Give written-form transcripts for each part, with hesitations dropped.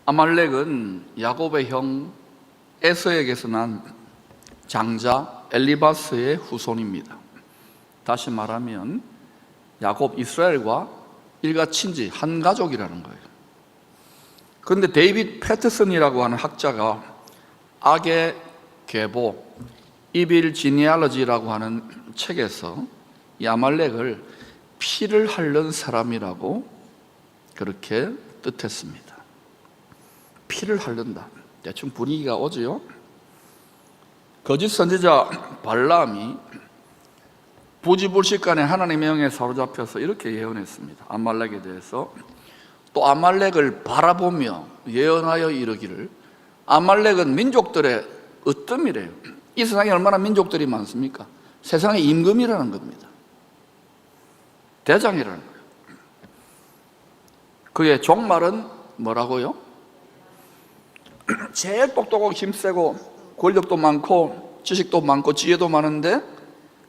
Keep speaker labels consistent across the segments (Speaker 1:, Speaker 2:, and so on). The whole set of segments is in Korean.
Speaker 1: 아말렉은 야곱의 형 에서에게서 난 장자 엘리바스의 후손입니다. 다시 말하면 야곱 이스라엘과 일가 친지 한 가족이라는 거예요. 그런데 데이빗 패터슨이라고 하는 학자가 악의 계보 이빌 지니알러지라고 하는 책에서 이 아말렉을 피를 핥는 사람이라고 그렇게 뜻했습니다. 피를 핥는다. 대충 분위기가 오지요. 거짓 선지자 발람이 부지불식간에 하나님의 영에 사로잡혀서 이렇게 예언했습니다. 아말렉에 대해서. 또 아말렉을 바라보며 예언하여 이르기를, 아말렉은 민족들의 으뜸이래요. 이 세상에 얼마나 민족들이 많습니까? 세상의 임금이라는 겁니다. 대장이라는 거예요. 그의 종말은 뭐라고요? 제일 똑똑하고 힘세고 권력도 많고 지식도 많고 지혜도 많은데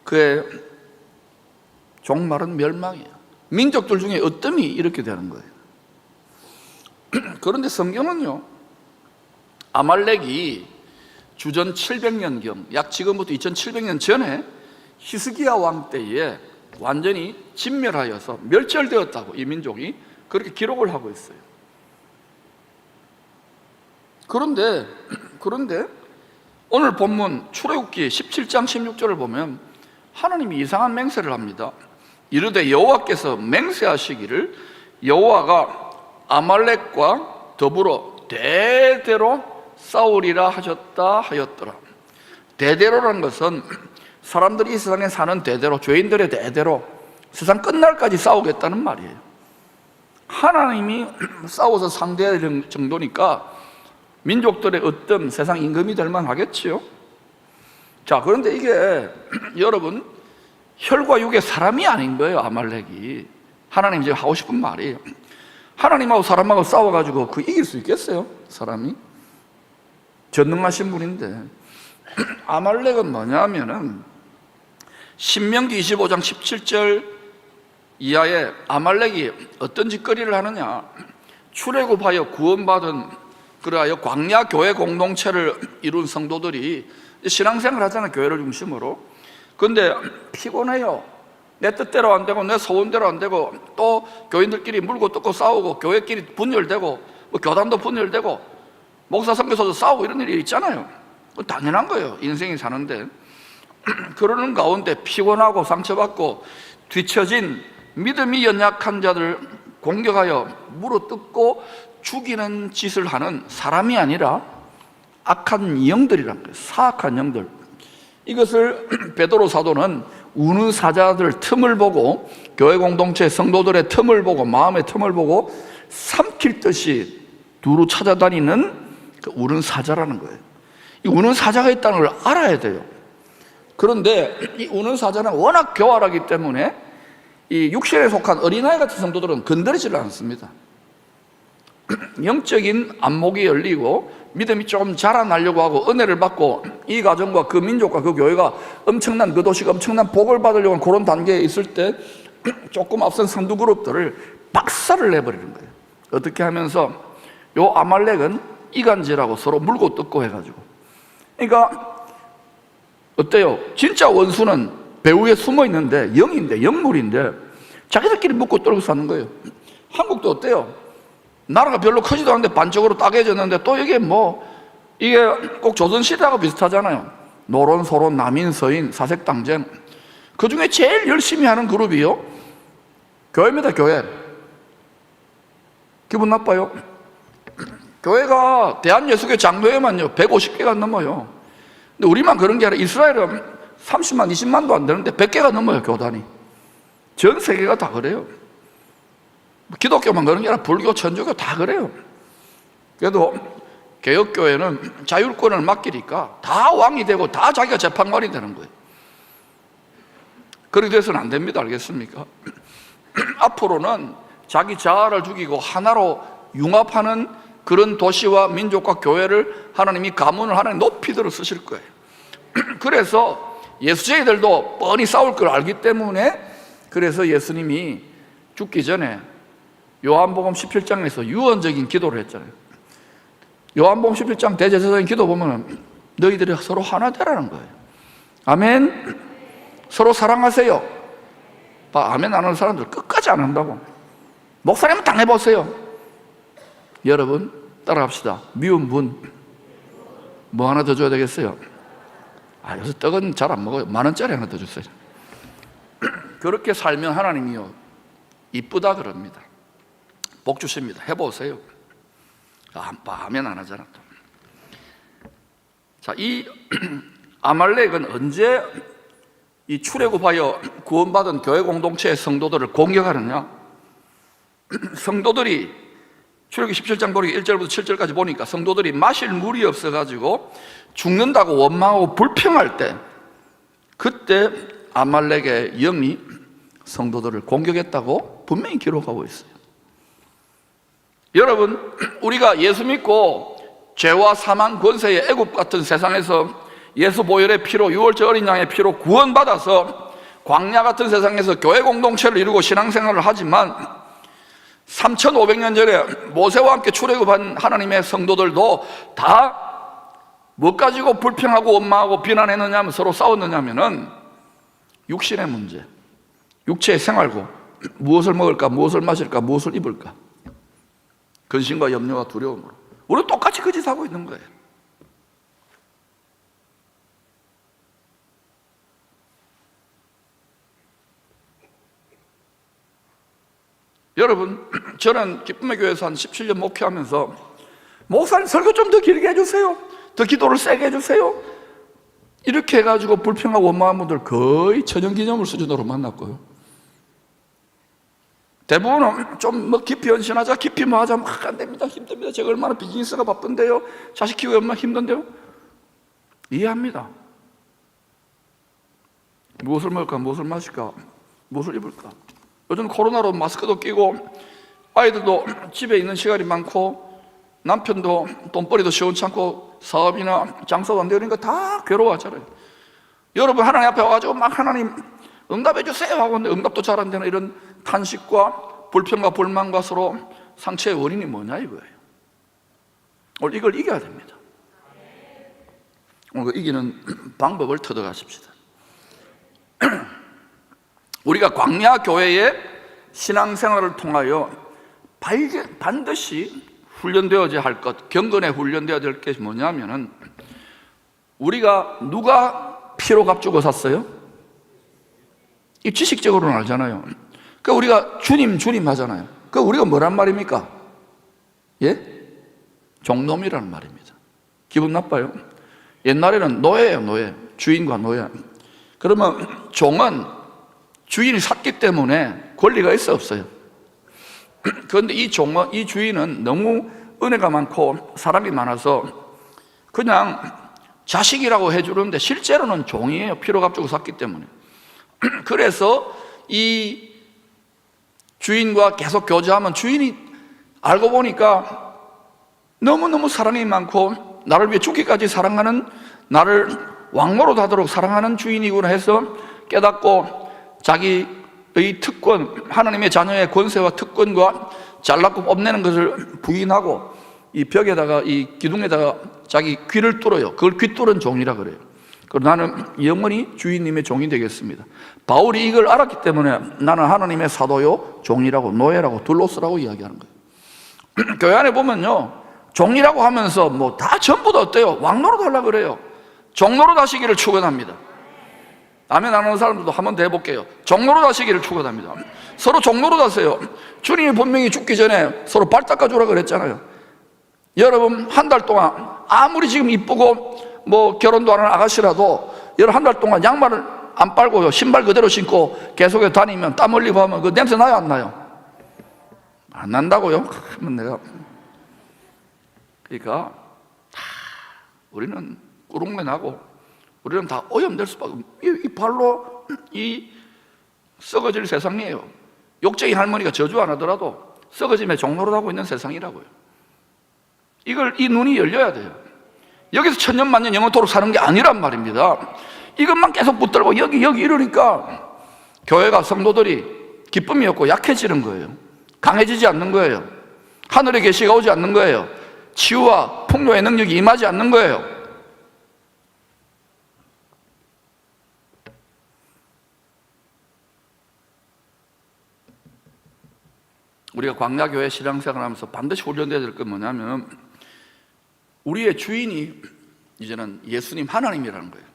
Speaker 1: 그의 종말은 멸망이에요. 민족들 중에 으뜸이 이렇게 되는 거예요. 그런데 성경은요, 아말렉이 주전 700년경, 약 지금부터 2700년 전에 히스기야 왕 때에 완전히 진멸하여서 멸절되었다고 이 민족이 그렇게 기록을 하고 있어요. 그런데 오늘 본문 출애굽기 17장 16절을 보면 하나님이 이상한 맹세를 합니다. 이르되 여호와께서 맹세하시기를 여호와가 아말렉과 더불어 대대로 싸우리라 하셨다 하였더라. 대대로라는 것은 사람들이 이 세상에 사는 대대로, 죄인들의 대대로 세상 끝날까지 싸우겠다는 말이에요. 하나님이 싸워서 상대할 정도니까 민족들의 으뜸, 세상 임금이 될 만하겠지요. 자, 그런데 이게 여러분 혈과 육의 사람이 아닌 거예요. 아말렉이. 하나님이 지금 하고 싶은 말이에요. 하나님하고 사람하고 싸워가지고 그 이길 수 있겠어요? 사람이? 전능하신 분인데. 아말렉은 뭐냐면은 신명기 25장 17절 이하에 아말렉이 어떤 짓거리를 하느냐, 출애굽하여 구원받은 그래야 광야 교회 공동체를 이룬 성도들이 신앙생활 하잖아요. 교회를 중심으로. 그런데 피곤해요. 내 뜻대로 안 되고 내 소원대로 안 되고 또 교인들끼리 물고 뜯고 싸우고 교회끼리 분열되고 뭐 교단도 분열되고 목사 선교사도 싸우고 이런 일이 있잖아요. 당연한 거예요. 인생이 사는데. 그러는 가운데 피곤하고 상처받고 뒤처진 믿음이 연약한 자들 공격하여 물어뜯고 죽이는 짓을 하는 사람이 아니라 악한 영들이란 거예요. 사악한 영들. 이것을 베드로 사도는 우는 사자들 틈을 보고, 교회 공동체 성도들의 틈을 보고, 마음의 틈을 보고 삼킬 듯이 두루 찾아다니는 그 우는 사자라는 거예요. 이 우는 사자가 있다는 걸 알아야 돼요. 그런데 이 우는 사자는 워낙 교활하기 때문에 이 육신에 속한 어린아이 같은 성도들은 건드리지를 않습니다. 영적인 안목이 열리고 믿음이 좀 자라나려고 하고 은혜를 받고 이 가정과 그 민족과 그 교회가 엄청난, 그 도시가 엄청난 복을 받으려고 하는 그런 단계에 있을 때 조금 앞선 선두 그룹들을 박살을 내버리는 거예요. 어떻게 하면서 요 아말렉은 이간질하고 서로 물고 뜯고 해가지고. 그러니까 어때요? 진짜 원수는 배후에 숨어 있는데 영인데, 영물인데 자기들끼리 묻고 떨고 사는 거예요. 한국도 어때요? 나라가 별로 크지도 않은데 반쪽으로 따개졌는데 또 이게 이게 꼭 조선시대하고 비슷하잖아요. 노론, 소론, 남인, 서인, 사색당쟁. 그 중에 제일 열심히 하는 그룹이요, 교회입니다. 교회. 기분 나빠요? 교회가 대한예수교 장로회만요 150개가 넘어요. 근데 우리만 그런 게 아니라 이스라엘은 30만, 20만도 안 되는데 100개가 넘어요. 교단이. 전 세계가 다 그래요. 기독교만 그런 게 아니라 불교, 천주교 다 그래요. 그래도 개혁교회는 자율권을 맡기니까 다 왕이 되고 다 자기가 재판관이 되는 거예요. 그렇게 돼서는 안 됩니다. 알겠습니까? 앞으로는 자기 자아를 죽이고 하나로 융합하는 그런 도시와 민족과 교회를 하나님이 가문을 하나님 높이 들어 쓰실 거예요. 그래서 예수쟁이들도 뻔히 싸울 걸 알기 때문에, 그래서 예수님이 죽기 전에 요한복음 17장에서 유언적인 기도를 했잖아요. 요한복음 11장 대제사장의 기도 보면 너희들이 서로 하나 되라는 거예요. 아멘. 서로 사랑하세요. 아멘 안 하는 사람들 끝까지 안 한다고. 목사님은 당해보세요. 여러분 따라합시다. 미운 분 뭐 하나 더 줘야 되겠어요? 요새 떡은 잘 안 먹어요. 10,000원짜리 하나 더 주세요. 그렇게 살면 하나님이요 이쁘다 그럽니다. 복 주십니다. 해보세요. 아멘 안 하잖아 또. 자, 이 아말렉은 언제 이 출애굽하여 구원받은 교회 공동체의 성도들을 공격하느냐? 성도들이 출애굽기 17장 보니까 1절부터 7절까지 보니까 성도들이 마실 물이 없어가지고 죽는다고 원망하고 불평할 때, 그때 아말렉의 영이 성도들을 공격했다고 분명히 기록하고 있어요. 여러분, 우리가 예수 믿고 죄와 사망 권세의 애굽 같은 세상에서 예수 보혈의 피로, 유월절 어린 양의 피로 구원받아서 광야 같은 세상에서 교회 공동체를 이루고 신앙생활을 하지만 3,500년 전에 모세와 함께 출애굽한 하나님의 성도들도 다 뭐 가지고 불평하고 원망하고 비난했느냐 하면 서로 싸웠느냐면은 육신의 문제, 육체의 생활고, 무엇을 먹을까, 무엇을 마실까, 무엇을 입을까, 근심과 염려와 두려움으로 우리는 똑같이 그 짓 하고 있는 거예요. 여러분, 저는 기쁨의 교회에서 한 17년 목회하면서 목사님 설교 좀 더 길게 해주세요, 더 기도를 세게 해주세요, 이렇게 해가지고 불평하고 원망한 분들 거의 천연기념물 수준으로 만났고요. 대부분은 좀 뭐 깊이 헌신하자, 깊이 뭐 하자, 막 안 됩니다, 힘듭니다, 제가 얼마나 비즈니스가 바쁜데요, 자식 키우기 얼마나 힘든데요. 이해합니다. 무엇을 먹을까, 무엇을 마실까, 무엇을 입을까. 요즘 코로나로 마스크도 끼고 아이들도 집에 있는 시간이 많고 남편도 돈벌이도 시원찮고 사업이나 장사도 안 되니까 다 괴로워하잖아요. 여러분, 하나님 앞에 와가지고 막 하나님 응답해 주세요 하고 있는데 응답도 잘 안 되는 이런 탄식과 불평과 불만과 서로 상처의 원인이 뭐냐 이거예요. 오늘 이걸 이겨야 됩니다. 오늘 그 이기는 방법을 터득하십시다. 우리가 광야 교회의 신앙생활을 통하여 반드시 훈련되어야 할 것, 경건에 훈련되어야 될 것이 뭐냐면은, 우리가 누가 피로 값주고 샀어요? 이 지식적으로는 알잖아요. 그러니까 우리가 주님 하잖아요. 그 우리가 뭐란 말입니까? 예? 종놈이라는 말입니다. 기분 나빠요? 옛날에는 노예예요, 노예. 주인과 노예. 그러면 종은 주인이 샀기 때문에 권리가 있어 없어요? 그런데 이 주인은 너무 은혜가 많고 사랑이 많아서 그냥 자식이라고 해주는데 실제로는 종이에요. 피로 값주고 샀기 때문에. 그래서 이 주인과 계속 교제하면 주인이 알고 보니까 너무너무 사랑이 많고 나를 위해 죽기까지 사랑하는, 나를 왕노릇 하도록 사랑하는 주인이구나 해서 깨닫고 자기의 특권, 하나님의 자녀의 권세와 특권과 잘났고 뽐내는 것을 부인하고 이 벽에다가, 이 기둥에다가 자기 귀를 뚫어요. 그걸 귀 뚫은 종이라 그래요. 그리고 나는 영원히 주인님의 종이 되겠습니다. 바울이 이걸 알았기 때문에 나는 하나님의 사도요, 종이라고, 노예라고, 둘로스라고 이야기하는 거예요. 교회 안에 보면요, 종이라고 하면서 뭐 다 전부 다 어때요? 왕노릇 하려고 그래요. 종노릇 하시기를 축원합니다. 아멘 안 하는 사람들도 한번 더 해볼게요. 종노릇 하시기를 축원합니다. 서로 종노릇 하세요. 주님이 분명히 죽기 전에 서로 발 닦아주라 그랬잖아요. 여러분, 한 달 동안 아무리 지금 이쁘고 뭐 결혼도 안 하는 아가씨라도 여러분 한 달 동안 양말을 안 빨고요, 신발 그대로 신고 계속해서 다니면 땀 흘리고 하면 그 냄새 나요, 안 나요? 안 난다고요? 그러면 내가, 그러니까 우리는 꾸룩내 나고 우리는 다 오염될 수밖에 없어요. 이 발로 이 썩어질 세상이에요. 욕쟁이 할머니가 저주 안 하더라도 썩어짐에 종노릇 하고 있는 세상이라고요. 이 눈이 열려야 돼요. 여기서 천년만년 영원토록 사는 게 아니란 말입니다. 이것만 계속 붙들고 여기 이러니까 교회가, 성도들이 기쁨이 없고 약해지는 거예요. 강해지지 않는 거예요. 하늘의 계시가 오지 않는 거예요. 치유와 풍요의 능력이 임하지 않는 거예요. 우리가 광야교회 신앙생활 하면서 반드시 훈련되어야 될 건 뭐냐면 우리의 주인이 이제는 예수님 하나님이라는 거예요.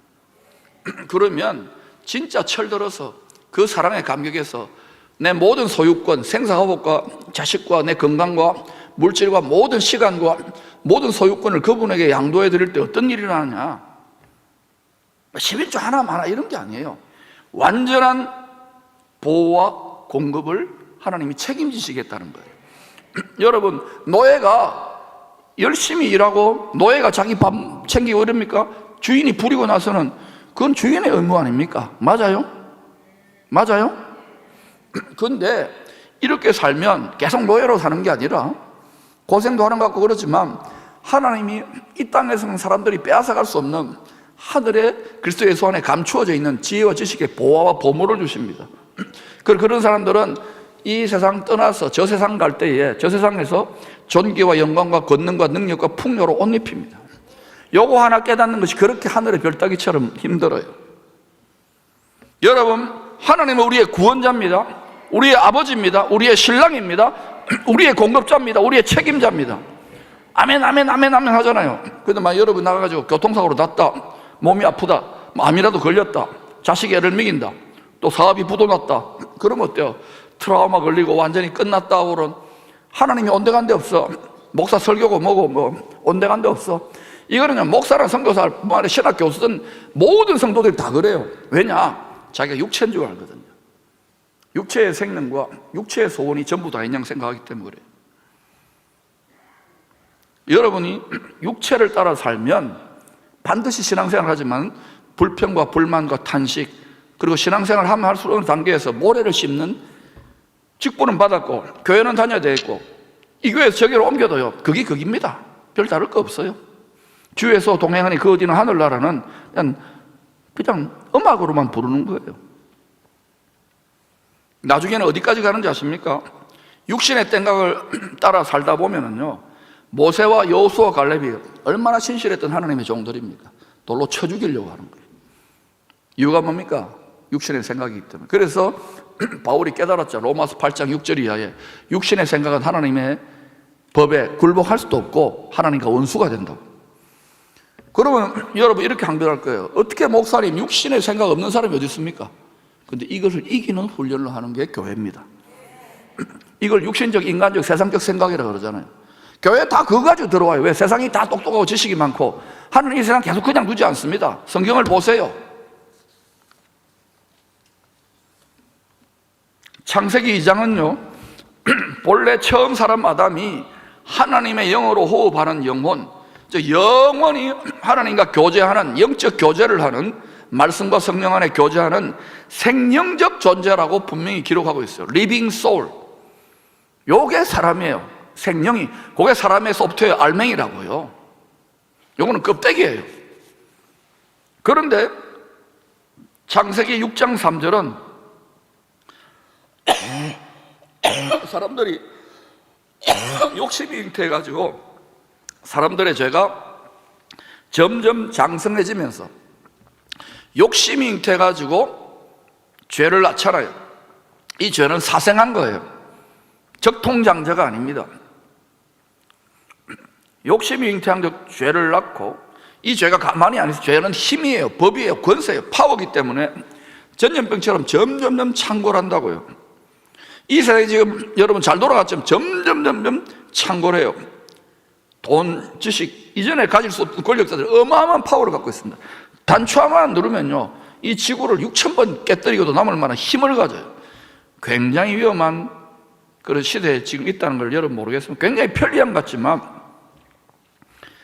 Speaker 1: 그러면 진짜 철들어서 그 사랑에 감격해서 내 모든 소유권, 생사화복과 자식과 내 건강과 물질과 모든 시간과 모든 소유권을 그분에게 양도해 드릴 때 어떤 일이 일어나냐? 11조 하나 이런 게 아니에요. 완전한 보호와 공급을 하나님이 책임지시겠다는 거예요. 여러분, 노예가 열심히 일하고 노예가 자기 밥 챙기고 이럽니까? 주인이 부리고 나서는 그건 주인의 의무 아닙니까? 맞아요? 맞아요? 그런데 이렇게 살면 계속 노예로 사는 게 아니라 고생도 하는 것 같고 그렇지만 하나님이 이 땅에서는 사람들이 빼앗아갈 수 없는 하늘에 그리스도 예수 안에 감추어져 있는 지혜와 지식의 보화와 보물을 주십니다. 그런 사람들은 이 세상 떠나서 저 세상 갈 때에 저 세상에서 존귀와 영광과 권능과 능력과 풍요로 옷 입힙니다. 요거 하나 깨닫는 것이 그렇게 하늘의 별따기처럼 힘들어요. 여러분, 하나님은 우리의 구원자입니다. 우리의 아버지입니다. 우리의 신랑입니다. 우리의 공급자입니다. 우리의 책임자입니다. 아멘 아멘 아멘 아멘 하잖아요. 그런데 막 여러분 나가가지고 교통사고로 났다, 몸이 아프다, 암이라도 걸렸다, 자식이 애를 먹인다, 또 사업이 부도났다, 그러면 어때요? 트라우마 걸리고 완전히 끝났다 그런 하나님이 온데간데 없어. 목사 설교고 뭐고 뭐 온데간데 없어. 이거는 목사랑 선교사, 신학 교수든 모든 성도들이 다 그래요. 왜냐? 자기가 육체인 줄 알거든요. 육체의 생명과 육체의 소원이 전부 다 있냐고 생각하기 때문에 그래요. 여러분이 육체를 따라 살면 반드시 신앙생활을 하지만 불평과 불만과 탄식, 그리고 신앙생활을 하면 할수록 어느 단계에서 모래를 씹는 직분은 받았고 교회는 다녀야 되겠고 이 교회에서 저기로 옮겨도요, 그게 극입니다. 별 다를 거 없어요. 주에서 동행하니 그 어디는 하늘나라는 그냥 음악으로만 부르는 거예요. 나중에는 어디까지 가는지 아십니까? 육신의 땡각을 따라 살다 보면은요, 모세와 여호수아 갈렙이 얼마나 신실했던 하나님의 종들입니까? 돌로 쳐 죽이려고 하는 거예요. 이유가 뭡니까? 육신의 생각이기 때문에. 그래서 바울이 깨달았죠. 로마서 8장 6절 이하에 육신의 생각은 하나님의 법에 굴복할 수도 없고 하나님과 원수가 된다고. 그러면 여러분 이렇게 항변할 거예요. 어떻게 목사님 육신의 생각 없는 사람이 어디 있습니까? 근데 이것을 이기는 훈련을 하는 게 교회입니다. 이걸 육신적, 인간적, 세상적 생각이라고 그러잖아요. 교회 다 그거 가지고 들어와요. 왜? 세상이 다 똑똑하고 지식이 많고 하나님 이 세상 계속 그냥 두지 않습니다. 성경을 보세요. 창세기 2장은요 본래 처음 사람 아담이 하나님의 영으로 호흡하는 영혼, 즉 영원히 하나님과 교제하는, 영적 교제를 하는, 말씀과 성령 안에 교제하는 생명적 존재라고 분명히 기록하고 있어요. Living soul. 요게 사람이에요. 생명이. 그게 사람의 소프트웨어 알맹이라고요. 요거는 껍데기예요. 그런데 창세기 6장 3절은 사람들이 욕심이 잉태해가지고 사람들의 죄가 점점 장성해지면서 욕심이 잉태해가지고 죄를 낳잖아요. 이 죄는 사생한 거예요. 적통장자가 아닙니다. 욕심이 잉태한 죄를 낳고 이 죄가 가만히 안 있어요. 죄는 힘이에요, 법이에요, 권세예요, 파워이기 때문에 전염병처럼 점점점 창궐한다고요. 이 세상이 지금 여러분 잘 돌아갔지만 점점 창궐해요. 돈, 지식, 이전에 가질 수 없던 권력자들 어마어마한 파워를 갖고 있습니다. 단추하만 누르면요 이 지구를 6,000번 깨뜨리고도 남을 만한 힘을 가져요. 굉장히 위험한 그런 시대에 지금 있다는 걸 여러분 모르겠습니다. 굉장히 편리함 같지만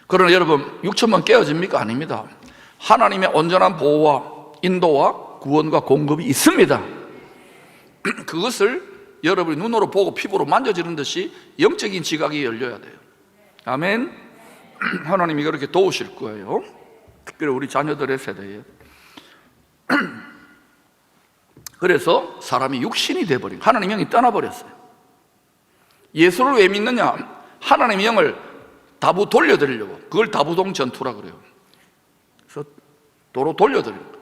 Speaker 1: 그러나 여러분 6,000번 깨어집니까? 아닙니다. 하나님의 온전한 보호와 인도와 구원과 공급이 있습니다. 그것을 여러분이 눈으로 보고 피부로 만져지는 듯이 영적인 지각이 열려야 돼요. 아멘. 하나님이 그렇게 도우실 거예요. 특별히 우리 자녀들의 세대에. 그래서 사람이 육신이 돼버린, 하나님의 영이 떠나버렸어요. 예수를 왜 믿느냐? 하나님의 영을 다부 돌려드리려고, 그걸 다부동 전투라 그래요. 그래서 도로 돌려드리는 거예요.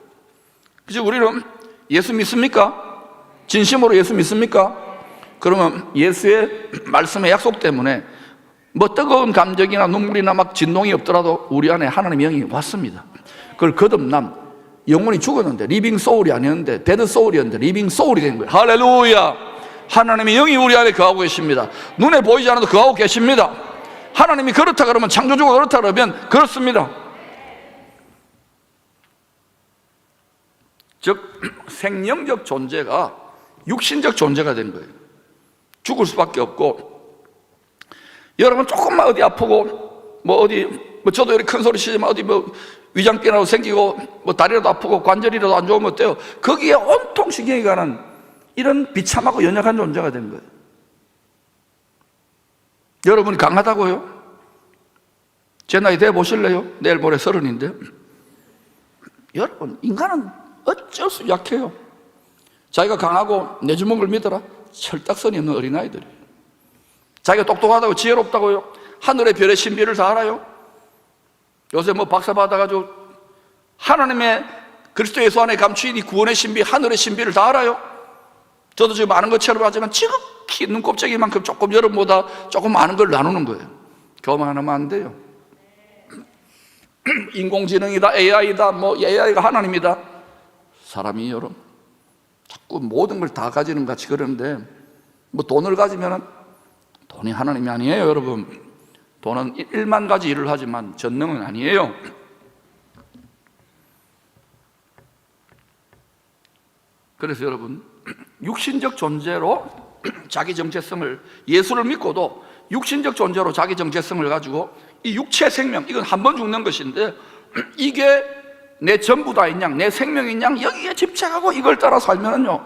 Speaker 1: 그래서 우리는 예수 믿습니까? 진심으로 예수 믿습니까? 그러면 예수의 말씀의 약속 때문에 뭐 뜨거운 감정이나 눈물이나 막 진동이 없더라도 우리 안에 하나님의 영이 왔습니다. 그걸 거듭남, 영혼이 죽었는데 리빙 소울이 아니었는데 데드 소울이었는데 리빙 소울이 된 거예요. 할렐루야. 하나님의 영이 우리 안에 거하고 계십니다. 눈에 보이지 않아도 거하고 계십니다. 하나님이 그렇다 그러면, 창조주가 그렇다 그러면 그렇습니다. 즉 생명적 존재가 육신적 존재가 된 거예요. 죽을 수밖에 없고, 여러분 조금만 어디 아프고 뭐 저도 이렇게 큰 소리 치지만 어디 뭐 위장병이라도 생기고 뭐 다리라도 아프고 관절이라도 안 좋으면 어때요? 거기에 온통 신경이 가는 이런 비참하고 연약한 존재가 된 거예요. 여러분이 강하다고요? 제 나이 돼 보실래요? 내일 모레 30인데 여러분, 인간은 어쩔 수 약해요. 자기가 강하고 내 주먹을 믿어라, 철딱선이 없는 어린아이들이에요. 자기가 똑똑하다고 지혜롭다고요? 하늘의 별의 신비를 다 알아요? 요새 뭐 박사 받아가지고 하나님의 그리스도 예수 안에 감추인 이 구원의 신비, 하늘의 신비를 다 알아요? 저도 지금 아는 것처럼 하지만 지극히 눈곱재기만큼 조금 여러분보다 조금 아는 걸 나누는 거예요. 교만하면 안 돼요. 인공지능이다, AI다, 뭐 AI가 하나님이다. 사람이 여러분 자꾸 모든 걸 다 가지는 같이 그러는데, 뭐 돈을 가지면 돈이 하나님이 아니에요. 여러분, 돈은 1만 가지 일을 하지만 전능은 아니에요. 그래서 여러분, 육신적 존재로 자기 정체성을, 예수를 믿고도 육신적 존재로 자기 정체성을 가지고 이 육체 생명, 이건 한 번 죽는 것인데 이게 내 전부다인 양, 내 생명인 양 여기에 집착하고 이걸 따라 살면은요,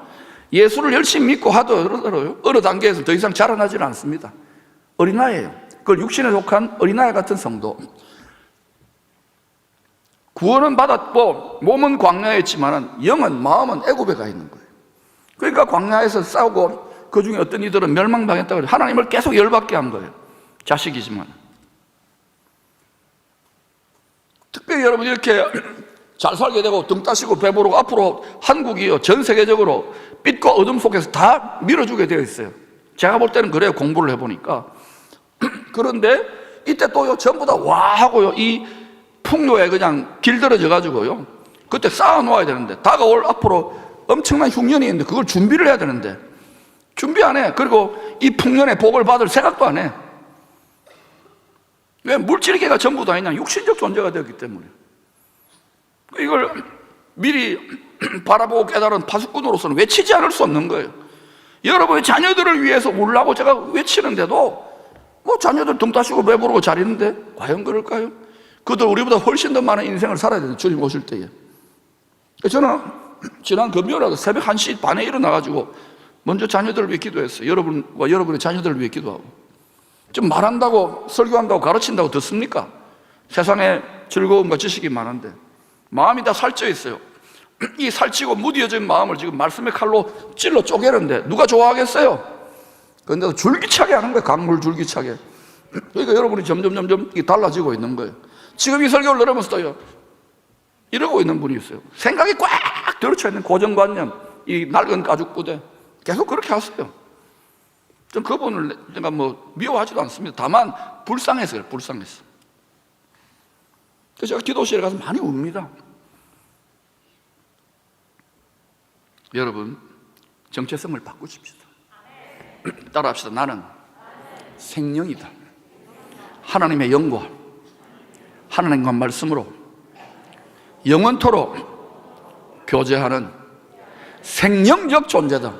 Speaker 1: 예수를 열심히 믿고 하더라도 어느 단계에서 더 이상 자라나지는 않습니다. 어린아이예요. 그걸 육신에 속한 어린아이 같은 성도. 구원은 받았고 몸은 광야에 있지만 영은, 마음은 애굽에 가 있는 거예요. 그러니까 광야에서 싸우고 그 중에 어떤 이들은 멸망당했다고 해요. 하나님을 계속 열받게 한 거예요. 자식이지만. 특별히 여러분 이렇게 잘 살게 되고 등 따시고 배부르고 앞으로 한국이요, 전 세계적으로 빛과 어둠 속에서 다 밀어주게 되어 있어요. 제가 볼 때는 그래요. 공부를 해보니까. 그런데 이때 또요, 전부 다 와 하고요, 이 풍요에 그냥 길들어져 가지고요, 그때 쌓아놓아야 되는데, 다가올 앞으로 엄청난 흉년이 있는데 그걸 준비를 해야 되는데 준비 안 해. 그리고 이 풍년의 복을 받을 생각도 안 해. 왜? 물질계가 전부 다 있냐? 육신적 존재가 되었기 때문에. 이걸 미리 바라보고 깨달은 파수꾼으로서는 외치지 않을 수 없는 거예요. 여러분의 자녀들을 위해서 울라고 제가 외치는데도 뭐 자녀들 등 따시고 배부르고 잘 있는데 과연 그럴까요? 그들 우리보다 훨씬 더 많은 인생을 살아야 되는 주님 오실 때에. 저는 지난 금요일에 새벽 1시 반에 일어나가지고 먼저 자녀들을 위해 기도했어요. 여러분과 여러분의 자녀들을 위해 기도하고. 좀 말한다고, 설교한다고, 가르친다고 듣습니까? 세상에 즐거움과 지식이 많은데 마음이 다 살쪄 있어요. 이 살찌고 무뎌진 마음을 지금 말씀의 칼로 찔러 쪼개는데 누가 좋아하겠어요? 그런데도 줄기차게 하는 거예요. 강물 줄기차게. 그러니까 여러분이 점점 달라지고 있는 거예요. 지금 이 설교를 들으면서도요, 이러고 있는 분이 있어요. 생각이 꽉 들어쳐 있는 고정관념, 이 낡은 가죽부대, 계속 그렇게 하세요. 전 그분을 내가 뭐 미워하지도 않습니다. 다만 불쌍해서요. 불쌍해서. 그래서 제가 기도실에 가서 많이 웁니다. 여러분, 정체성을 바꾸십시다. 따라합시다. 나는 생명이다. 하나님의 영과 하나님과 말씀으로 영원토록 교제하는 생명적 존재다.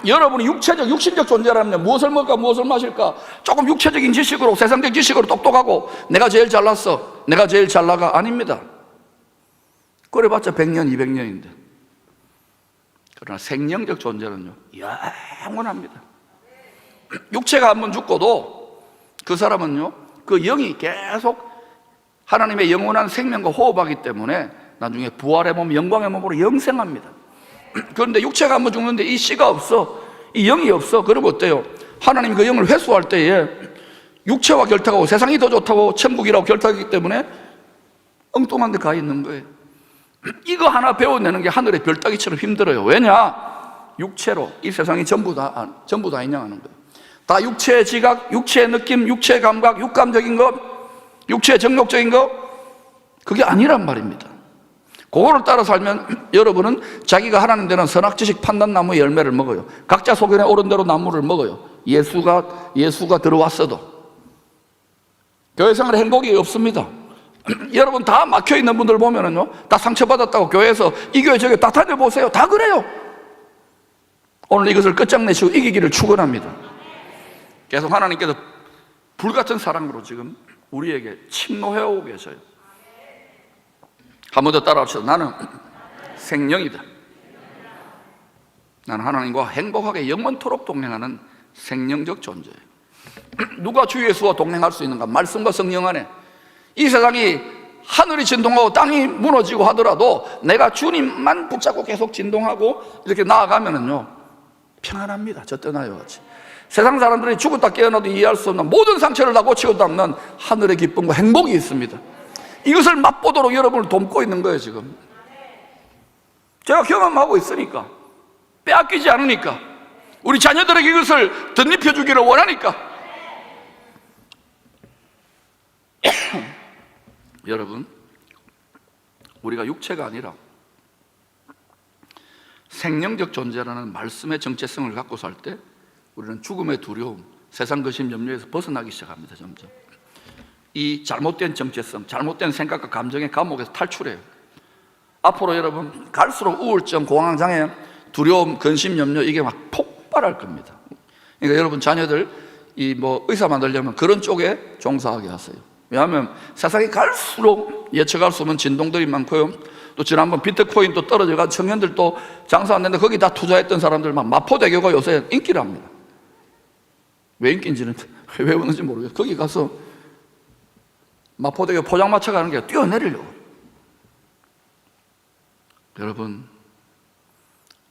Speaker 1: 여러분이 육신적 존재라면 무엇을 먹을까, 무엇을 마실까, 조금 육체적인 지식으로, 세상적 지식으로 똑똑하고 내가 제일 잘났어, 내가 제일 잘 나가, 아닙니다. 그래봤자 100년, 200년인데. 그러나 생명적 존재는요, 영원합니다. 육체가 한번 죽고도 그 사람은요, 그 영이 계속 하나님의 영원한 생명과 호흡하기 때문에 나중에 부활의 몸, 영광의 몸으로 영생합니다. 그런데 육체가 한번 죽는데 이 씨가 없어, 이 영이 없어. 그러면 어때요? 하나님이 그 영을 회수할 때에 육체와 결탁하고 세상이 더 좋다고 천국이라고 결탁하기 때문에 엉뚱한 데 가 있는 거예요. 이거 하나 배워내는 게 하늘의 별 따기처럼 힘들어요. 왜냐? 육체로 이 세상이 전부 다 인정하는 거예요. 다 육체의 지각, 육체의 느낌, 육체의 감각, 육감적인 것, 육체의 정욕적인 것, 그게 아니란 말입니다. 그거를 따라 살면 여러분은 자기가 하라는 데는 선악지식 판단나무의 열매를 먹어요. 각자 소견에 오른 대로 나무를 먹어요. 예수가 들어왔어도 교회 생활에 행복이 없습니다. 여러분 다 막혀있는 분들 보면은요, 다 상처받았다고 교회에서 이 교회 저기 다 다녀보세요. 다 그래요. 오늘 이것을 끝장내시고 이기기를 축원합니다. 계속 하나님께서 불같은 사랑으로 지금 우리에게 침노해오고 계셔요. 한 번 더 따라합시다. 나는 생명이다. 나는 하나님과 행복하게 영원토록 동행하는 생명적 존재예요. 누가 주 예수와 동행할 수 있는가? 말씀과 성령 안에. 이 세상이 하늘이 진동하고 땅이 무너지고 하더라도 내가 주님만 붙잡고 계속 진동하고 이렇게 나아가면은요, 평안합니다. 저 떠나요 같이. 세상 사람들이 죽었다 깨어나도 이해할 수 없는 모든 상처를 다 고치고 닦는 하늘의 기쁨과 행복이 있습니다. 이것을 맛보도록 여러분을 돕고 있는 거예요. 지금 제가 경험하고 있으니까, 빼앗기지 않으니까, 우리 자녀들에게 이것을 덧입혀 주기를 원하니까. 여러분, 우리가 육체가 아니라 생명적 존재라는 말씀의 정체성을 갖고 살 때 우리는 죽음의 두려움, 세상 거심 염려에서 벗어나기 시작합니다. 점점 이 잘못된 정체성, 잘못된 생각과 감정의 감옥에서 탈출해요. 앞으로 여러분 갈수록 우울증, 공황장애, 두려움, 근심, 염려 이게 막 폭발할 겁니다. 그러니까 여러분 자녀들 의사 만들려면 그런 쪽에 종사하게 하세요. 왜냐하면 세상이 갈수록 예측할 수 없는 진동들이 많고요. 또 지난번 비트코인도 떨어져가 청년들 또 장사 안 되는데 거기 다 투자했던 사람들 막 마포대교가 요새 인기랍니다. 왜 인기인지는 왜 오는지 모르겠어요. 거기 가서 마포대교 포장마차 가는 게 뛰어내리려고. 여러분,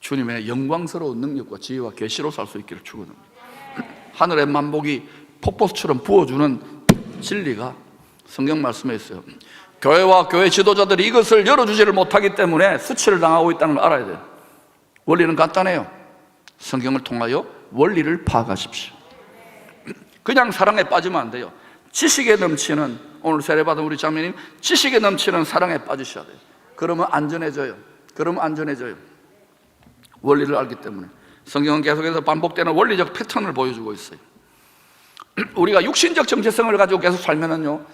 Speaker 1: 주님의 영광스러운 능력과 지혜와 계시로 살 수 있기를 축원합니다. 하늘의 만복이 폭포수처럼 부어주는 진리가 성경 말씀에 있어요. 교회와 교회 지도자들이 이것을 열어주지를 못하기 때문에 수치를 당하고 있다는 걸 알아야 돼요. 원리는 간단해요. 성경을 통하여 원리를 파악하십시오. 그냥 사랑에 빠지면 안 돼요. 지식에 넘치는, 오늘 세례받은 우리 장로님, 지식에 넘치는 사랑에 빠지셔야 돼요. 그러면 안전해져요. 원리를 알기 때문에. 성경은 계속해서 반복되는 원리적 패턴을 보여주고 있어요. 우리가 육신적 정체성을 가지고 계속 살면은요,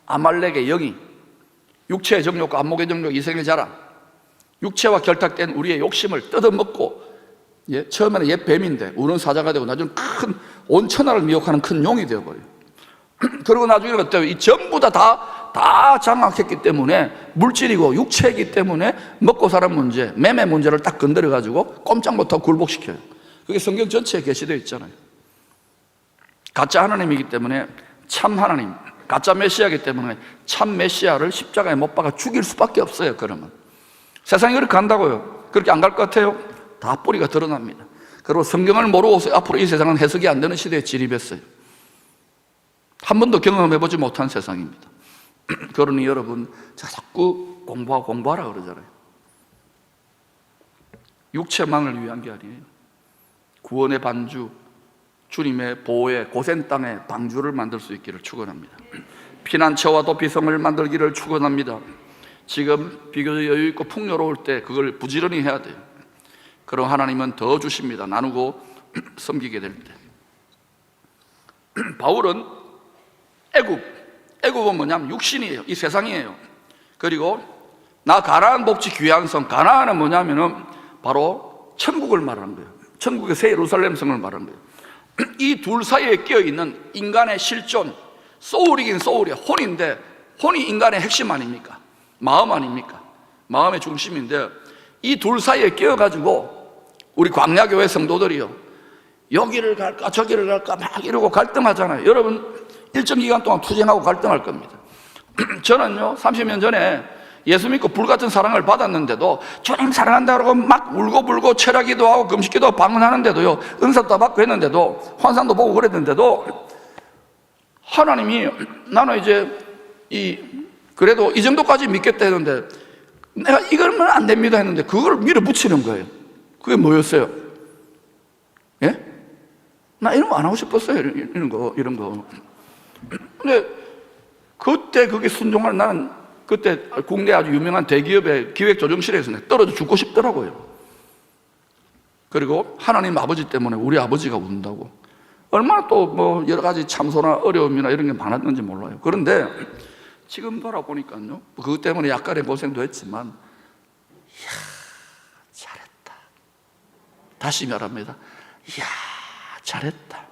Speaker 1: 아말렉의 영이, 육체의 정욕과 안목의 정욕, 이생의 자랑, 육체와 결탁된 우리의 욕심을 뜯어먹고, 처음에는 옛 뱀인데 우는 사자가 되고 나중에 큰 온 천하를 미혹하는 큰 용이 되어버려요. 그리고 나중에는 어때요? 이 전부 다 장악했기 때문에, 물질이고 육체이기 때문에 먹고 사는 문제, 매매 문제를 딱 건드려가지고 꼼짝 못하고 굴복시켜요. 그게 성경 전체에 게시되어 있잖아요. 가짜 하나님이기 때문에 참 하나님, 가짜 메시아이기 때문에 참 메시아를 십자가에 못 박아 죽일 수밖에 없어요. 그러면 세상이 그렇게 간다고요? 그렇게 안 갈 것 같아요? 다 뿌리가 드러납니다. 그리고 성경을 모르고 앞으로 이 세상은 해석이 안 되는 시대에 진입했어요. 한 번도 경험해보지 못한 세상입니다. 그러니 여러분, 자꾸 공부하라 그러잖아요. 육체만을 위한 게 아니에요. 구원의 반주, 주님의 보호의 고센 땅에 방주를 만들 수 있기를 축원합니다. 피난처와 도피성을 만들기를 축원합니다. 지금 비교적 여유 있고 풍요로울 때 그걸 부지런히 해야 돼요. 그럼 하나님은 더 주십니다. 나누고 섬기게 될 때. 바울은 애굽은 뭐냐면 육신이에요. 이 세상이에요. 그리고 나 가나안 복지 귀한 성, 가나안은 뭐냐면은 바로 천국을 말하는 거예요. 천국의 새 예루살렘 성을 말하는 거예요. 이 둘 사이에 끼어있는 인간의 실존, 소울이긴 소울이야. 혼인데, 혼이 인간의 핵심 아닙니까? 마음 아닙니까? 마음의 중심인데, 이 둘 사이에 끼어가지고 우리 광야교회 성도들이요, 여기를 갈까 저기를 갈까 막 이러고 갈등하잖아요. 여러분 일정 기간 동안 투쟁하고 갈등할 겁니다. 저는요 30년 전에 예수 믿고 불같은 사랑을 받았는데도, 주님 사랑한다고 막 울고불고 철야기도 하고 금식기도 하고 방언하는데도요, 은사도 다 받고 했는데도, 환상도 보고 그랬는데도 하나님이 나는 이제 그래도 이 정도까지 믿겠다 했는데 내가 이걸면 안 됩니다 했는데 그걸 밀어붙이는 거예요. 그게 뭐였어요? 예? 나 이런 거 안 하고 싶었어요. 이런 거. 근데 그때 그게 순종하는, 나는 그때 국내 아주 유명한 대기업의 기획조정실에서 떨어져 죽고 싶더라고요. 그리고 하나님 아버지 때문에 우리 아버지가 운다고. 얼마나 또 뭐 여러 가지 참소나 어려움이나 이런 게 많았는지 몰라요. 그런데 지금 돌아보니까요, 그것 때문에 약간의 고생도 했지만, 이야, 잘했다. 다시 말합니다. 이야, 잘했다.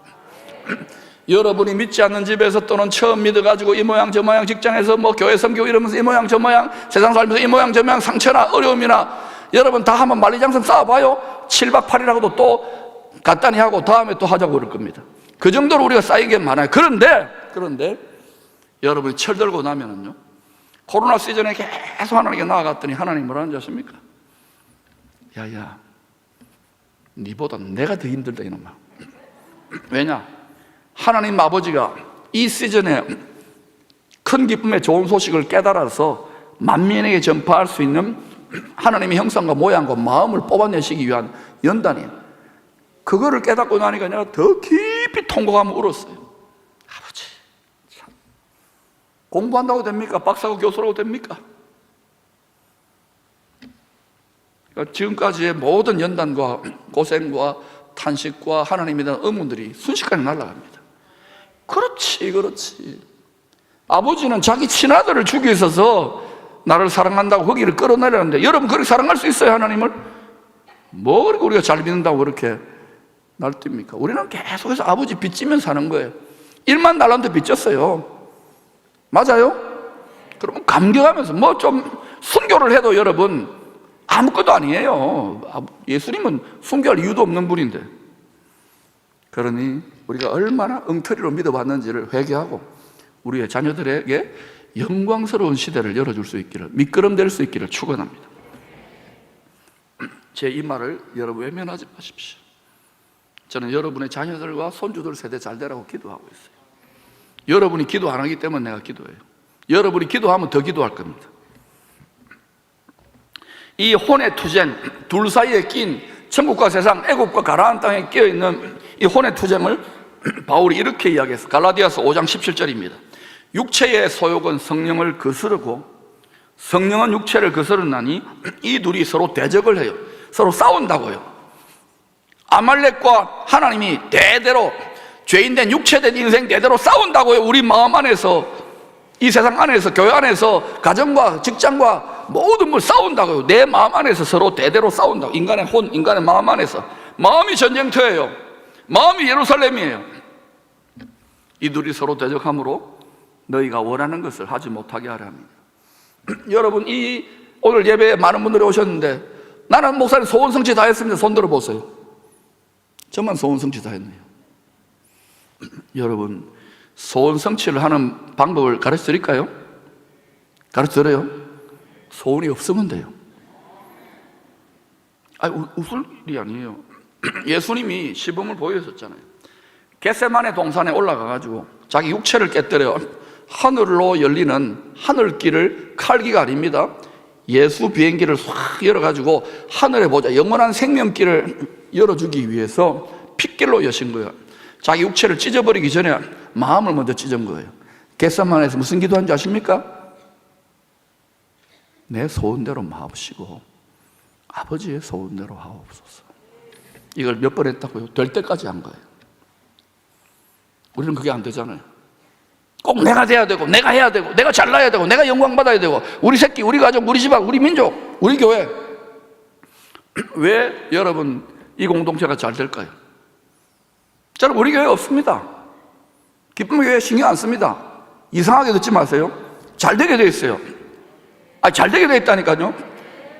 Speaker 1: 여러분이 믿지 않는 집에서 또는 처음 믿어가지고 이 모양 저 모양 직장에서 뭐 교회 섬기고 이러면서 이 모양 저 모양 세상 살면서 이 모양 저 모양 상처나 어려움이나 여러분 다 한번 만리장성 쌓아봐요. 7박 8일하고도 또 간단히 하고 다음에 또 하자고 그럴 겁니다. 그 정도로 우리가 쌓인 게 많아요. 그런데 여러분이 철들고 나면은요, 코로나 시즌에 계속 하나님께 나아갔더니 하나님 뭐라는 줄 아십니까? 야야, 니보다 내가 더 힘들다 이놈아. 왜냐? 하나님 아버지가 이 시즌에 큰 기쁨의 좋은 소식을 깨달아서 만민에게 전파할 수 있는 하나님의 형상과 모양과 마음을 뽑아내시기 위한 연단이에요. 그거를 깨닫고 나니까 내가 더 깊이 통곡하며 울었어요. 아버지, 참, 공부한다고 됩니까? 박사고 교수라고 됩니까? 그러니까 지금까지의 모든 연단과 고생과 탄식과 하나님에 대한 의문들이 순식간에 날아갑니다. 그렇지. 아버지는 자기 친아들을 죽여 있어서 나를 사랑한다고 거기를 끌어내려는데, 여러분 그렇게 사랑할 수 있어요, 하나님을? 뭐 그렇게 우리가 잘 믿는다고 그렇게 날뛰입니까? 우리는 계속해서 아버지 빚지면 사는 거예요. 1만 달란트 빚졌어요. 맞아요? 그러면 감격하면서 뭐 좀 순교를 해도 여러분 아무것도 아니에요. 예수님은 순교할 이유도 없는 분인데. 그러니 우리가 얼마나 엉터리로 믿어봤는지를 회개하고 우리의 자녀들에게 영광스러운 시대를 열어줄 수 있기를, 미끄럼될 수 있기를 축원합니다. 제 이 말을 여러분 외면하지 마십시오. 저는 여러분의 자녀들과 손주들 세대 잘 되라고 기도하고 있어요. 여러분이 기도 안 하기 때문에 내가 기도해요. 여러분이 기도하면 더 기도할 겁니다. 이 혼의 투쟁, 둘 사이에 낀 천국과 세상, 애국과 가나안 땅에 끼어있는 이 혼의 투쟁을 바울이 이렇게 이야기했어요. 갈라디아서 5장 17절입니다. 육체의 소욕은 성령을 거스르고 성령은 육체를 거스르나니 이 둘이 서로 대적을 해요. 서로 싸운다고요. 아말렉과 하나님이 대대로 죄인된 육체된 인생 대대로 싸운다고요. 우리 마음 안에서, 이 세상 안에서, 교회 안에서, 가정과 직장과 모든 걸 싸운다고요. 내 마음 안에서 서로 대대로 싸운다고. 인간의 혼, 인간의 마음 안에서. 마음이 전쟁터예요. 마음이 예루살렘이에요. 이 둘이 서로 대적함으로 너희가 원하는 것을 하지 못하게 하려 합니다. 여러분, 오늘 예배에 많은 분들이 오셨는데, 나는 목사님 소원 성취 다 했습니다. 손 들어보세요. 저만 소원 성취 다 했네요. 여러분, 소원 성취를 하는 방법을 가르쳐 드릴까요? 가르쳐 드려요? 소원이 없으면 돼요. 웃을 일이 아니에요. 예수님이 시범을 보여줬잖아요. 겟세마네 동산에 올라가가지고 자기 육체를 깨뜨려 하늘로 열리는 하늘길을, 칼기가 아닙니다. 예수 비행기를 확 열어가지고 하늘에 보자, 영원한 생명길을 열어주기 위해서 핏길로 여신 거예요. 자기 육체를 찢어버리기 전에 마음을 먼저 찢은 거예요. 겟세마네에서 무슨 기도한 줄 아십니까? 내 소원대로 마옵시고 아버지의 소원대로 하옵소서. 이걸 몇 번 했다고요? 될 때까지 한 거예요. 우리는 그게 안 되잖아요. 꼭 내가 돼야 되고, 내가 해야 되고, 내가 잘나야 되고, 내가 영광 받아야 되고, 우리 새끼, 우리 가족, 우리 집안, 우리 민족, 우리 교회. 왜 여러분 이 공동체가 잘 될까요? 저는 우리 교회 없습니다. 기쁨의 교회 신경 안 씁니다. 이상하게 듣지 마세요. 잘 되게 돼 있어요. 잘 되게 돼 있다니까요.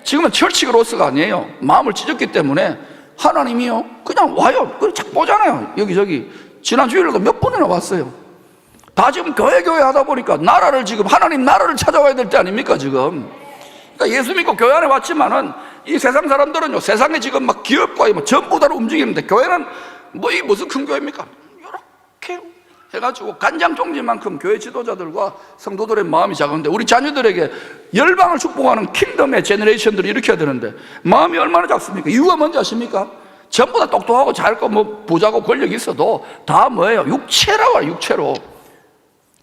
Speaker 1: 지금은 철치 그로스가 아니에요. 마음을 찢었기 때문에 하나님이요, 그냥 와요. 그걸 착 보잖아요. 여기저기. 지난 주일에도 몇 번이나 왔어요. 다 지금 교회 하다 보니까 나라를, 지금 하나님 나라를 찾아와야 될 때 아닙니까 지금? 그러니까 예수 믿고 교회 안에 왔지만은 이 세상 사람들은요, 세상에 지금 막 기업과 뭐 전부 다 움직이는데, 교회는 뭐 이 무슨 큰 교회입니까? 이렇게 해가지고 간장종지만큼 교회 지도자들과 성도들의 마음이 작은데, 우리 자녀들에게 열방을 축복하는 킹덤의 제너레이션들을 일으켜야 되는데 마음이 얼마나 작습니까? 이유가 뭔지 아십니까? 전부 다 똑똑하고 잘고 뭐 부자고 권력이 있어도 다 뭐예요? 육체라고 해요. 육체로.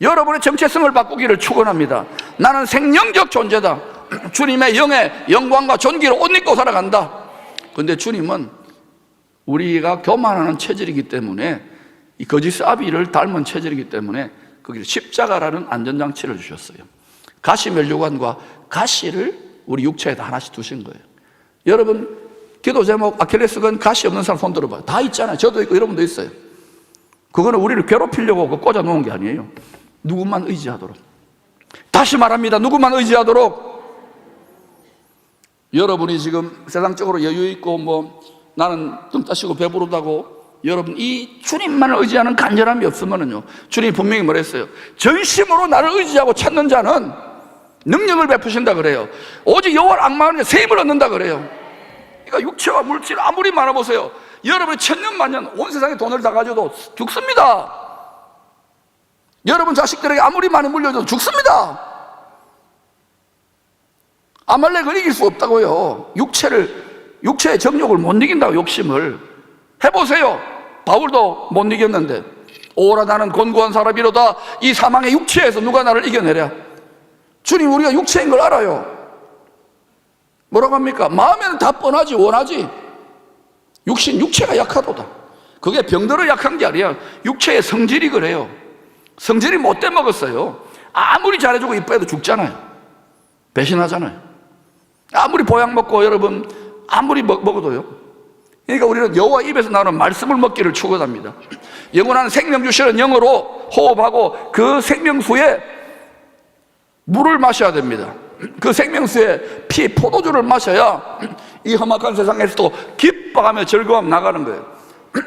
Speaker 1: 여러분의 정체성을 바꾸기를 축원합니다. 나는 생명적 존재다. 주님의 영의 영광과 존귀로 옷 입고 살아간다. 근데 주님은 우리가 교만하는 체질이기 때문에, 이 거짓 아비를 닮은 체질이기 때문에 거기 십자가라는 안전장치를 주셨어요. 가시 면류관과 가시를 우리 육체에다 하나씩 두신 거예요. 여러분, 기도 제목 아킬레스건 가시 없는 사람 손 들어봐요. 다 있잖아요. 저도 있고 여러분도 있어요. 그거는 우리를 괴롭히려고 꽂아 놓은 게 아니에요. 누구만 의지하도록. 다시 말합니다. 누구만 의지하도록. 여러분이 지금 세상적으로 여유 있고 뭐 나는 등 따시고 배부르다고, 여러분 이 주님만을 의지하는 간절함이 없으면요, 주님이 분명히 뭐랬어요? 전심으로 나를 의지하고 찾는 자는 능력을 베푸신다 그래요. 오직 여호와를 앙망하는 자 새 힘을 얻는다 그래요. 그러니까 육체와 물질 아무리 많아보세요. 여러분이 천년만년 온 세상에 돈을 다 가져도 죽습니다. 여러분 자식들에게 아무리 많이 물려줘도 죽습니다. 아말렉을 이길 수 없다고요. 육체의 정욕을 못 이긴다고, 욕심을. 해보세요. 바울도 못 이겼는데, 오라 나는 곤고한 사람이로다. 이 사망의 육체에서 누가 나를 이겨내랴. 주님, 우리가 육체인 걸 알아요. 뭐라고 합니까? 마음에는 다 뻔하지 원하지. 육체가 약하도다. 그게 병들어 약한 게 아니야. 육체의 성질이 그래요. 성질이 못돼 먹었어요. 아무리 잘해주고 이뻐해도 죽잖아요. 배신하잖아요. 아무리 보약 먹고 여러분 아무리 먹어도요. 그러니까 우리는 여호와 입에서 나오는 말씀을 먹기를 축원합니다. 영원한 생명 주시는 영으로 호흡하고 그 생명수에 물을 마셔야 됩니다. 그 생명수에 포도주를 마셔야 이 험악한 세상에서도 기뻐하며 즐거움 나가는 거예요.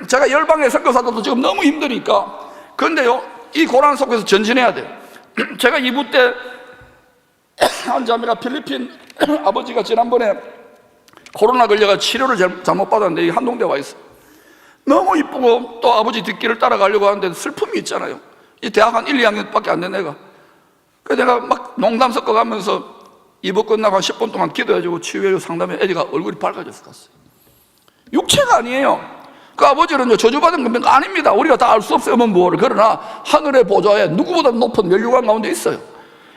Speaker 1: 제가 열방의 선교사들도 지금 너무 힘드니까, 그런데요 이 고난 속에서 전진해야 돼요. 제가 2부 때 한 자매가 필리핀 아버지가 지난번에 코로나 걸려가 치료를 잘못 받았는데 한동대 와 있어요. 너무 이쁘고 또 아버지 뒷길을 따라가려고 하는데 슬픔이 있잖아요. 이 대학 한 1, 2학년밖에 안 된 애가. 그래서 내가 막 농담 섞어가면서 2부 끝나고 한 10분 동안 기도해주고 치유해주고 상담해. 애가 얼굴이 밝아져서 갔어요. 육체가 아니에요. 그 아버지는요 저주받은 건가? 아닙니다. 우리가 다 알 수 없어요. 뭐를. 그러나 하늘의 보좌에 누구보다 높은 면류관 가운데 있어요.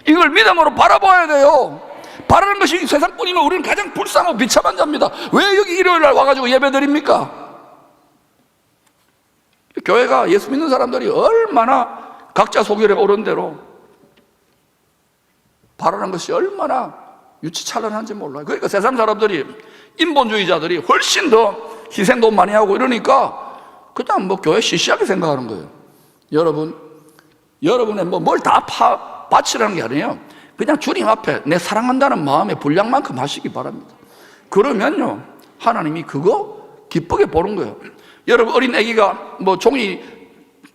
Speaker 1: 이걸 믿음으로 바라봐야 돼요. 바라는 것이 세상뿐이면 우리는 가장 불쌍하고 비참한 자입니다. 왜 여기 일요일날 와가지고 예배 드립니까? 교회가 예수 믿는 사람들이 얼마나 각자 소결에 오른 대로 바라는 것이 얼마나 유치찬란한지 몰라요. 그러니까 세상 사람들이, 인본주의자들이 훨씬 더 희생도 많이 하고 이러니까 그냥 뭐 교회 시시하게 생각하는 거예요. 여러분의 뭘 다 바치라는 게 아니에요. 그냥 주님 앞에 내 사랑한다는 마음의 분량만큼 하시기 바랍니다. 그러면요 하나님이 그거 기쁘게 보는 거예요. 여러분 어린 애기가 뭐 종이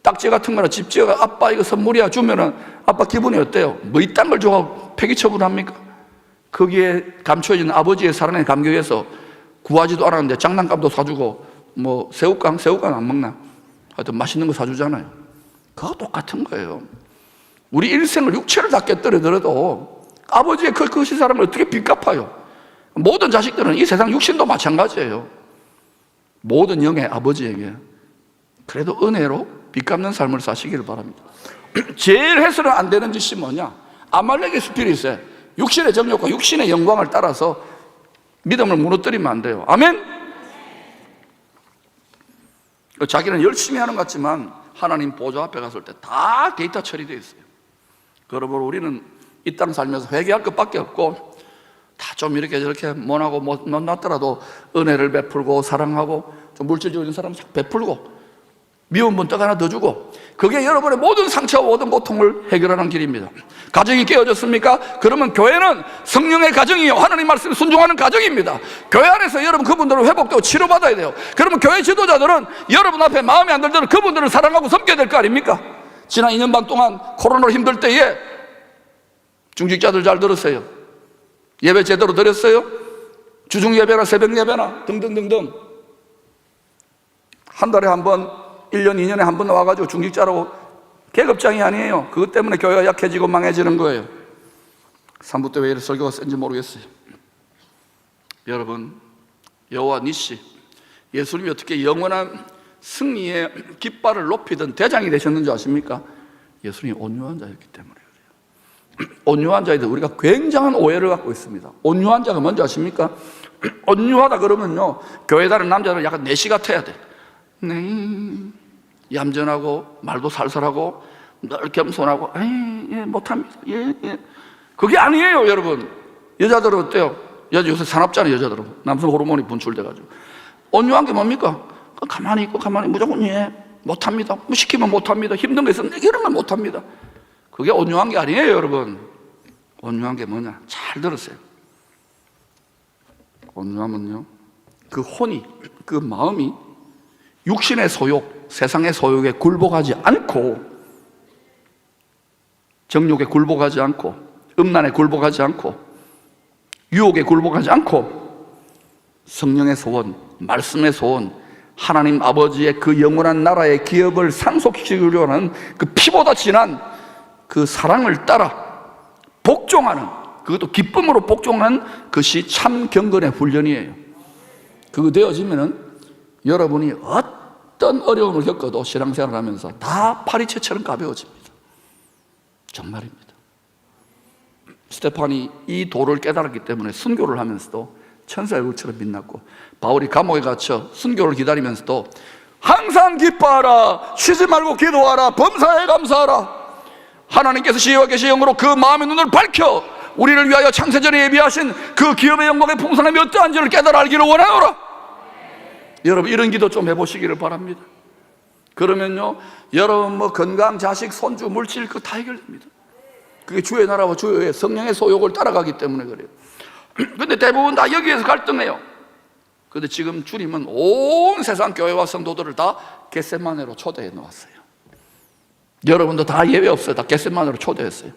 Speaker 1: 딱지 같은 거나 집 지어가 아빠 이거 선물이야 주면은 아빠 기분이 어때요? 뭐 이딴 걸 줘서 폐기 처분합니까? 거기에 감춰진 아버지의 사랑의 감격에서 구하지도 않았는데 장난감도 사주고 뭐 새우깡 안 먹나? 하여튼 맛있는 거 사주잖아요. 그거 똑같은 거예요. 우리 일생을 육체를 다 깨뜨려더라도 아버지의 그 사랑을 어떻게 빚갚아요? 모든 자식들은 이 세상 육신도 마찬가지예요. 모든 영의 아버지에게 그래도 은혜로 빚갚는 삶을 사시기를 바랍니다. 제일 해서는 안 되는 짓이 뭐냐? 아말렉의 스피릿에 육신의 정욕과 육신의 영광을 따라서 믿음을 무너뜨리면 안 돼요. 아멘? 자기는 열심히 하는 것 같지만 하나님 보좌 앞에 갔을 때 다 데이터 처리되어 있어요. 여러분 우리는 이 땅 살면서 회개할 것밖에 없고 다 좀 이렇게 저렇게 못하고 못났더라도 은혜를 베풀고 사랑하고 좀 물질적인 사람 베풀고 미운 분 떡 하나 더 주고, 그게 여러분의 모든 상처와 모든 고통을 해결하는 길입니다. 가정이 깨어졌습니까? 그러면 교회는 성령의 가정이요 하나님 말씀에 순종하는 가정입니다. 교회 안에서 여러분 그분들을 회복되고 치료받아야 돼요. 그러면 교회 지도자들은 여러분 앞에 마음에 안 들더라도 그분들을 사랑하고 섬겨야 될 거 아닙니까? 지난 2년 반 동안 코로나로 힘들 때에 중직자들 잘 들었어요. 예배 제대로 드렸어요? 주중 예배나 새벽 예배나 등등등등 한 달에 한 번, 1년, 2년에 한 번 와가지고 중직자라고 계급장이 아니에요. 그것 때문에 교회가 약해지고 망해지는 거예요. 3부 때 왜 이렇게 설교가 센지 모르겠어요. 여러분, 여호와 니시, 예수님이 어떻게 영원한 승리의 깃발을 높이던 대장이 되셨는지 아십니까? 예수님이 온유한 자였기 때문에 그래요. 온유한 자인데 우리가 굉장한 오해를 갖고 있습니다. 온유한 자가 뭔지 아십니까? 온유하다 그러면요, 교회 다니는 남자는 약간 내시 같아야 돼. 네, 얌전하고 말도 살살하고 늘 겸손하고 예, 못합니다. 예. 그게 아니에요, 여러분. 여자들은 어때요? 요새 사납잖아요, 여자들은. 남성 호르몬이 분출돼가지고. 온유한 게 뭡니까? 가만히 있고 가만히 무조건 예, 못합니다. 뭐 시키면 못합니다. 힘든 거 있으면 이런 걸 못합니다. 그게 온유한 게 아니에요, 여러분. 온유한 게 뭐냐? 잘 들으세요. 온유하면요, 그 혼이, 그 마음이 육신의 소욕, 세상의 소욕에 굴복하지 않고, 정욕에 굴복하지 않고, 음란에 굴복하지 않고, 유혹에 굴복하지 않고, 성령의 소원, 말씀의 소원, 하나님 아버지의 그 영원한 나라의 기업을 상속시키려고 하는 그 피보다 진한 그 사랑을 따라 복종하는, 그것도 기쁨으로 복종하는 것이 참 경건의 훈련이에요. 그거 되어지면은 여러분이 어떤 어려움을 겪어도 신앙생활을 하면서 다 파리채처럼 가벼워집니다. 정말입니다. 스테판이 이 도를 깨달았기 때문에 순교를 하면서도 천사의 얼굴처럼 빛났고, 바울이 감옥에 갇혀 순교를 기다리면서도 항상 기뻐하라, 쉬지 말고 기도하라, 범사에 감사하라, 하나님께서 시와 계시 영으로 그 마음의 눈을 밝혀 우리를 위하여 창세전에 예비하신 그 기업의 영광의 풍성함이 어떠한지를 깨달아 알기를 원하노라. 여러분, 이런 기도 좀 해보시기를 바랍니다. 그러면요, 여러분 뭐 건강, 자식, 손주, 물질 그거 다 해결됩니다. 그게 주의 나라와 주의 성령의 소욕을 따라가기 때문에 그래요. 근데 대부분 다 여기에서 갈등해요. 근데 지금 주님은 온 세상 교회와 성도들을 다 겟세마네로 초대해 놓았어요. 여러분도 다 예외 없어요. 다 겟세마네로 초대했어요.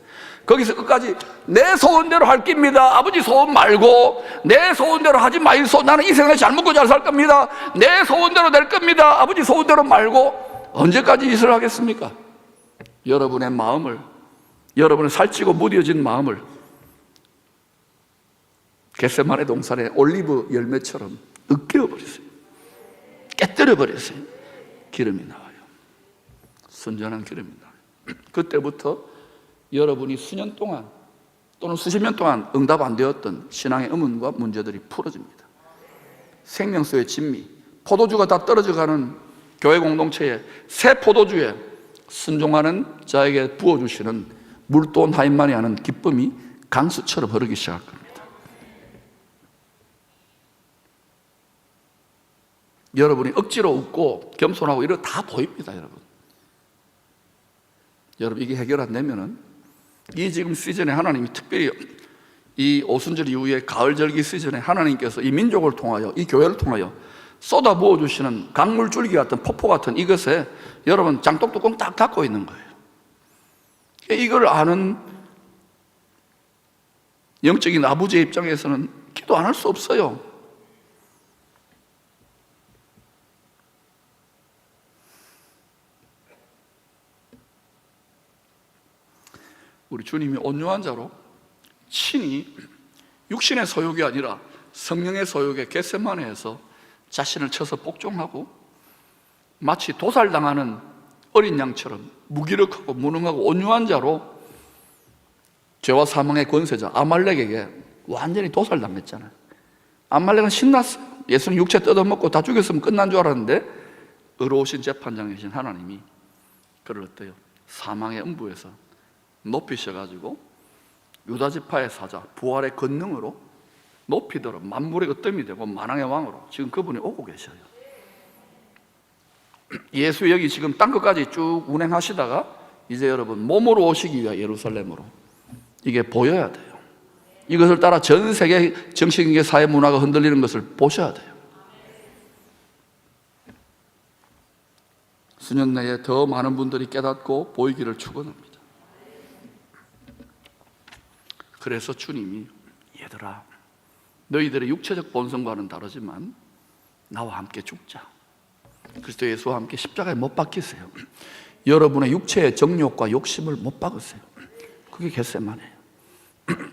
Speaker 1: 거기서 끝까지 내 소원대로 할 겁니다. 아버지 소원 말고 내 소원대로 하지 마이소. 나는 이 세상에 잘 먹고 잘 살 겁니다. 내 소원대로 될 겁니다. 아버지 소원대로 말고. 언제까지 짓을 하겠습니까? 여러분의 마음을, 여러분의 살찌고 무뎌진 마음을 겟세마네 동산의 올리브 열매처럼 으깨어버렸어요. 깨뜨려버렸어요. 기름이 나와요. 순전한 기름이 나와요. 그때부터 여러분이 수년 동안 또는 수십 년 동안 응답 안 되었던 신앙의 의문과 문제들이 풀어집니다. 생명수의 진미, 포도주가 다 떨어져가는 교회 공동체에 새 포도주에 순종하는 자에게 부어주시는 물도 하인만이 하는 기쁨이 강수처럼 흐르기 시작할 겁니다. 여러분이 억지로 웃고 겸손하고 이런 다 보입니다, 여러분. 여러분, 이게 해결 안 되면은 이 지금 시즌에 하나님이 특별히 이 오순절 이후에 가을절기 시즌에 하나님께서 이 민족을 통하여, 이 교회를 통하여 쏟아 부어주시는 강물줄기 같은 폭포 같은 이것에 여러분 장독뚜껑 딱 닫고 있는 거예요. 이걸 아는 영적인 아버지의 입장에서는 기도 안 할 수 없어요. 우리 주님이 온유한 자로 친히 육신의 소욕이 아니라 성령의 소욕에 겟세마네에서 자신을 쳐서 복종하고 마치 도살당하는 어린 양처럼 무기력하고 무능하고 온유한 자로 죄와 사망의 권세자 아말렉에게 완전히 도살당했잖아요. 아말렉은 신났어요. 예수는 육체 뜯어먹고 다 죽였으면 끝난 줄 알았는데 의로우신 재판장이신 하나님이 그를 어때요? 사망의 음부에서 높이셔가지고 유다지파의 사자 부활의 권능으로 높이도록 만물의 거뜸이 되고 만왕의 왕으로 지금 그분이 오고 계셔요. 예수 여기 지금 땅끝까지 쭉 운행하시다가 이제 여러분 몸으로 오시기 위해 예루살렘으로 이게 보여야 돼요. 이것을 따라 전 세계 정치경제 사회 문화가 흔들리는 것을 보셔야 돼요. 수년 내에 더 많은 분들이 깨닫고 보이기를 축원합니다. 그래서 주님이 얘들아 너희들의 육체적 본성과는 다르지만 나와 함께 죽자. 그리스도 예수와 함께 십자가에 못 박히세요. 여러분의 육체의 정욕과 욕심을 못 박으세요. 그게 겟세마네예요.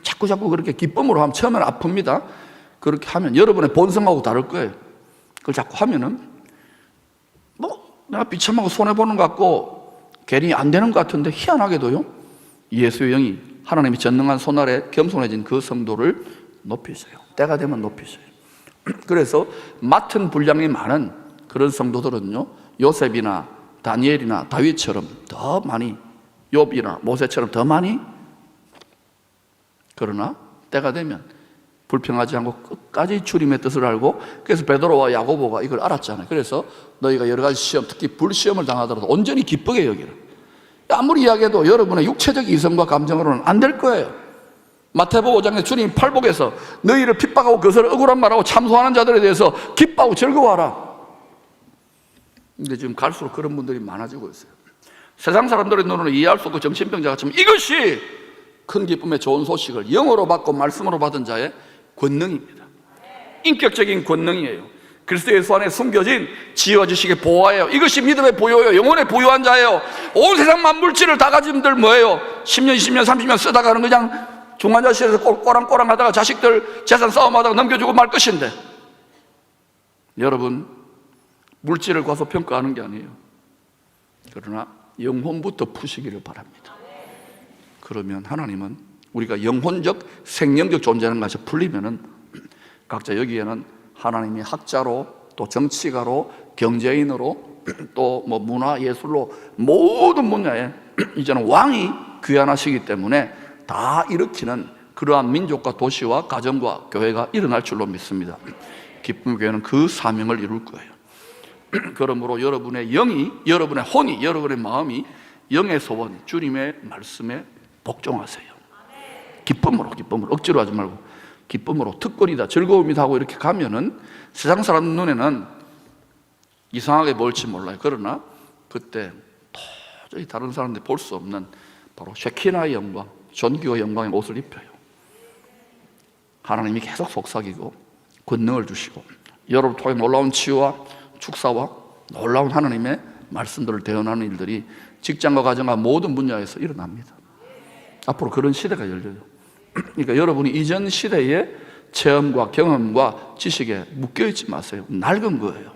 Speaker 1: 자꾸 그렇게 기쁨으로 하면 처음에는 아픕니다. 그렇게 하면 여러분의 본성하고 다를 거예요. 그걸 자꾸 하면은 내가 비참하고 손해보는 것 같고 괜히 안 되는 것 같은데 희한하게도요, 예수의 영이 하나님이 전능한 손아래 겸손해진 그 성도를 높이셔요. 때가 되면 높이셔요. 그래서 맡은 분량이 많은 그런 성도들은요, 요셉이나 다니엘이나 다윗처럼 더 많이, 욥이나 모세처럼 더 많이, 그러나 때가 되면 불평하지 않고 끝까지 주님의 뜻을 알고, 그래서 베드로와 야고보가 이걸 알았잖아요. 그래서 너희가 여러 가지 시험, 특히 불시험을 당하더라도 온전히 기쁘게 여기라. 아무리 이야기해도 여러분의 육체적 이성과 감정으로는 안 될 거예요. 마태복음 5장에 주님 팔복에서 너희를 핍박하고 그것을 억울한 말하고 참소하는 자들에 대해서 기뻐하고 즐거워하라. 근데 지금 갈수록 그런 분들이 많아지고 있어요. 세상 사람들의 눈으로 이해할 수 없고 정신병자 같지만 이것이 큰 기쁨의 좋은 소식을 영어로 받고 말씀으로 받은 자의 권능입니다. 인격적인 권능이에요. 그리스도 예수 안에 숨겨진 지혜와 지식의 보화예요. 이것이 믿음의 보효예요. 영혼의 보유한 자예요. 온 세상 만물질을 다 가진 분들 뭐예요? 10년, 20년, 30년 쓰다가는 그냥 중환자실에서 꼬랑꼬랑 하다가 자식들 재산 싸움하다가 넘겨주고 말 것인데, 여러분, 물질을 과소평가하는 게 아니에요. 그러나 영혼부터 푸시기를 바랍니다. 그러면 하나님은 우리가 영혼적, 생명적 존재라는 것이 풀리면은 각자 여기에는 하나님이 학자로, 또 정치가로, 경제인으로, 또 문화, 예술로 모든 분야에 이제는 왕이 귀환하시기 때문에 다 일으키는 그러한 민족과 도시와 가정과 교회가 일어날 줄로 믿습니다. 기쁨의 교회는 그 사명을 이룰 거예요. 그러므로 여러분의 영이, 여러분의 혼이, 여러분의 마음이 영의 소원, 주님의 말씀에 복종하세요. 기쁨으로 억지로 하지 말고 기쁨으로, 특권이다, 즐거움이다 하고 이렇게 가면은 세상 사람 눈에는 이상하게 보일지 몰라요. 그러나 그때 도저히 다른 사람들이 볼 수 없는 바로 쉐키나의 영광, 존귀와 영광의 옷을 입혀요. 하나님이 계속 속삭이고 권능을 주시고 여러분을 통해 놀라운 치유와 축사와 놀라운 하나님의 말씀들을 대언하는 일들이 직장과 가정과 모든 분야에서 일어납니다. 앞으로 그런 시대가 열려요. 그러니까 여러분이 이전 시대의 체험과 경험과 지식에 묶여있지 마세요. 낡은 거예요.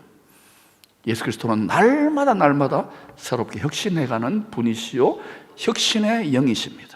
Speaker 1: 예수 그리스도는 날마다 새롭게 혁신해가는 분이시요 혁신의 영이십니다.